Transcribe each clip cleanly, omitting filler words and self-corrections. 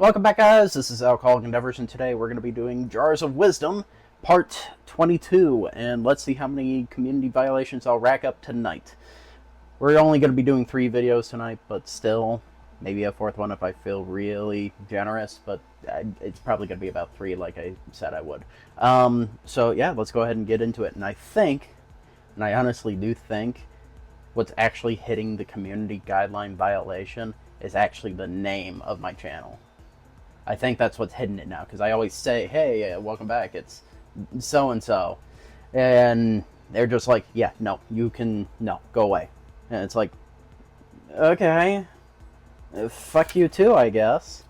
Welcome back, guys. This is Alcoholic Endeavors, and today we're going to be doing Jars of Wisdom, Part 22, and let's see how many community violations I'll rack up tonight. We're only going to be doing 3 videos tonight, but still, maybe a 4th one if I feel really generous, but it's probably going to be about 3 like I said I would. So yeah, let's go ahead and get into it, and I think, and I honestly do think, what's actually hitting the community guideline violation is actually the name of my channel. I think that's what's hitting it now, because I always say, hey, welcome back, it's so-and-so. And they're just like, yeah, no, go away. And it's like, okay, fuck you too, I guess.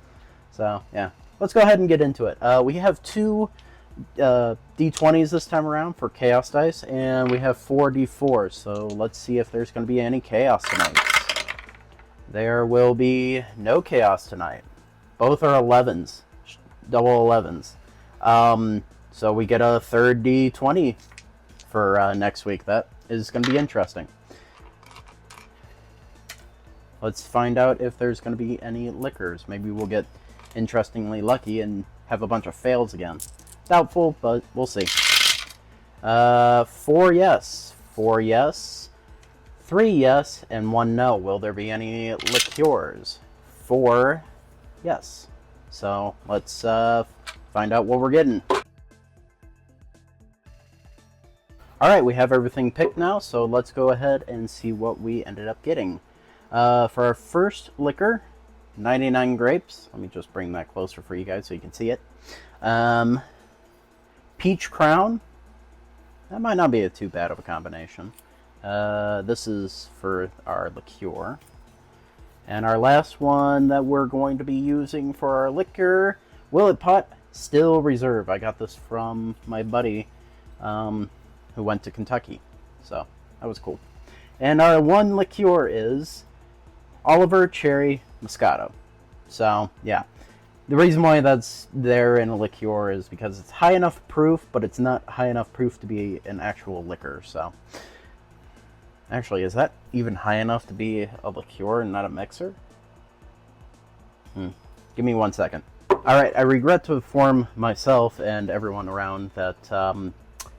So, yeah, let's go ahead and get into it. We have 2 D20s this time around for Chaos Dice, and we have 4 D4s, so let's see if there's going to be any Chaos tonight. There will be no Chaos tonight. Both are 11s, double 11s. So we get a 3rd D20 for next week. That is going to be interesting. Let's find out if there's going to be any liquors. Maybe we'll get interestingly lucky and have a bunch of fails again. Doubtful, but we'll see. 4 yes, 4 yes, 3 yes, and 1 no. Will there be any liqueurs? 4 yes. So let's find out what we're getting. Alright, we have everything picked now, so let's go ahead and see what we ended up getting. For our first liquor, 99 grapes. Let me just bring that closer for you guys so you can see it. Peach Crown. That might not be too bad of a combination. This is for our liqueur. And our last one that we're going to be using for our liquor, Willet Pot Still Reserve. I got this from my buddy who went to Kentucky. So, that was cool. And our one liqueur is Oliver Cherry Moscato. So, yeah. The reason why that's there in a liqueur is because it's high enough proof, but it's not high enough proof to be an actual liquor, so... Actually, is that even high enough to be a liqueur and not a mixer? Give me 1 second. Alright, I regret to inform myself and everyone around that,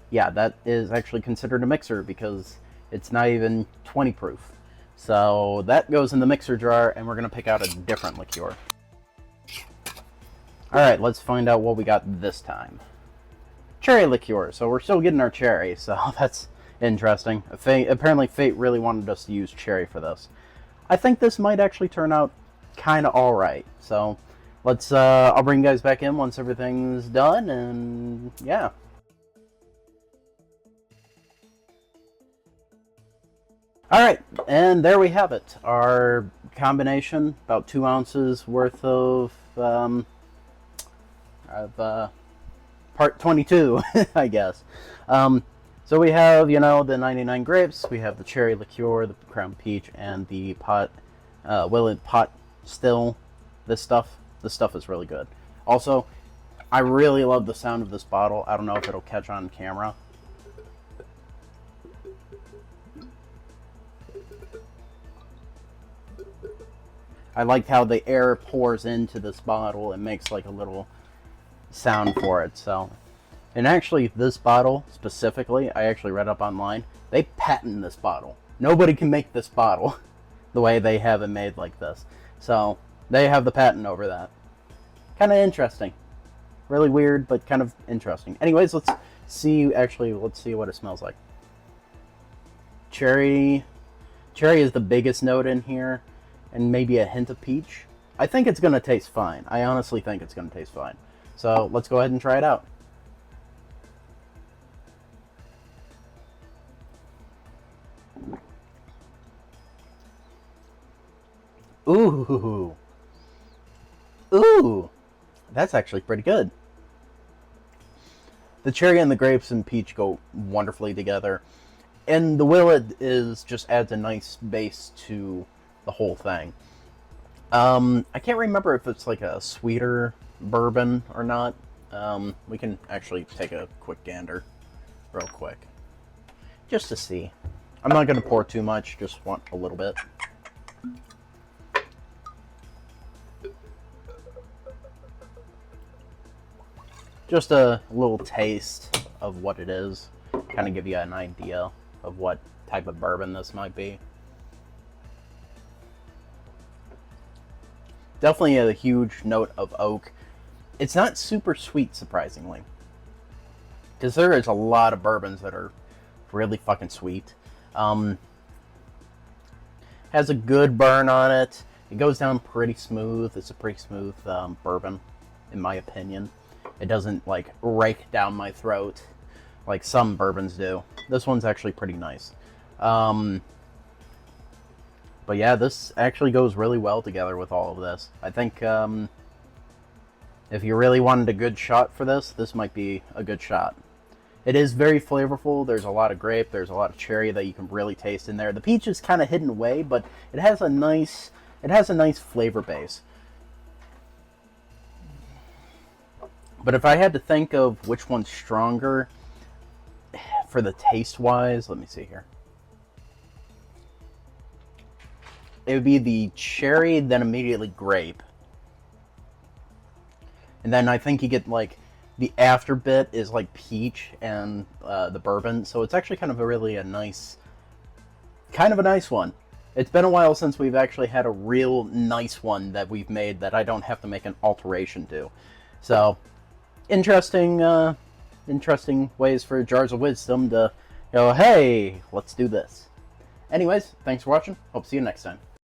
yeah, that is actually considered a mixer because it's not even 20 proof. So that goes in the mixer jar, and we're going to pick out a different liqueur. Alright, let's find out what we got this time. Cherry liqueur. So we're still getting our cherry, so that's... interesting. Apparently Fate really wanted us to use cherry for this. I think this might actually turn out kind of alright. So, let's, I'll bring you guys back in once everything's done, and yeah. Alright, and there we have it. Our combination, about 2 ounces worth of part 22, I guess. So we have, you know, the 99 grapes, we have the cherry liqueur, the crown peach, and the Willet Pot Still. This stuff is really good. Also, I really love the sound of this bottle. I don't know if it'll catch on camera. I like how the air pours into this bottle and makes like a little sound for it, so... And actually, this bottle, specifically, I actually read up online, they patent this bottle. Nobody can make this bottle the way they have it made like this. So, they have the patent over that. Kind of interesting. Really weird, but kind of interesting. Anyways, let's see what it smells like. Cherry is the biggest note in here, and maybe a hint of peach. I think it's going to taste fine. I honestly think it's going to taste fine. So, let's go ahead and try it out. Ooh. Ooh. That's actually pretty good. The cherry and the grapes and peach go wonderfully together. And the Willet just adds a nice base to the whole thing. I can't remember if it's like a sweeter bourbon or not. We can actually take a quick gander real quick. Just to see. I'm not going to pour too much, just want a little bit. just a little taste of what it is. Kind of give you an idea of what type of bourbon this might be. Definitely a huge note of oak. It's not super sweet, surprisingly. Because there is a lot of bourbons that are really fucking sweet. Has a good burn on it. It goes down pretty smooth. It's a pretty smooth bourbon, in my opinion. It doesn't, like, rake down my throat like some bourbons do. This one's actually pretty nice. But yeah, this actually goes really well together with all of this. I think if you really wanted a good shot for this, this might be a good shot. It is very flavorful. There's a lot of grape. There's a lot of cherry that you can really taste in there. The peach is kind of hidden away, but it has a nice flavor base. But if I had to think of which one's stronger for the taste-wise, let me see here. It would be the cherry, then immediately grape. And then I think you get, like, the after bit is, like, peach and the bourbon. So it's actually kind of a nice one. It's been a while since we've actually had a real nice one that we've made that I don't have to make an alteration to. So, interesting ways for Jars of Wisdom to go, hey, let's do this. Anyways, thanks for watching. Hope to see you next time.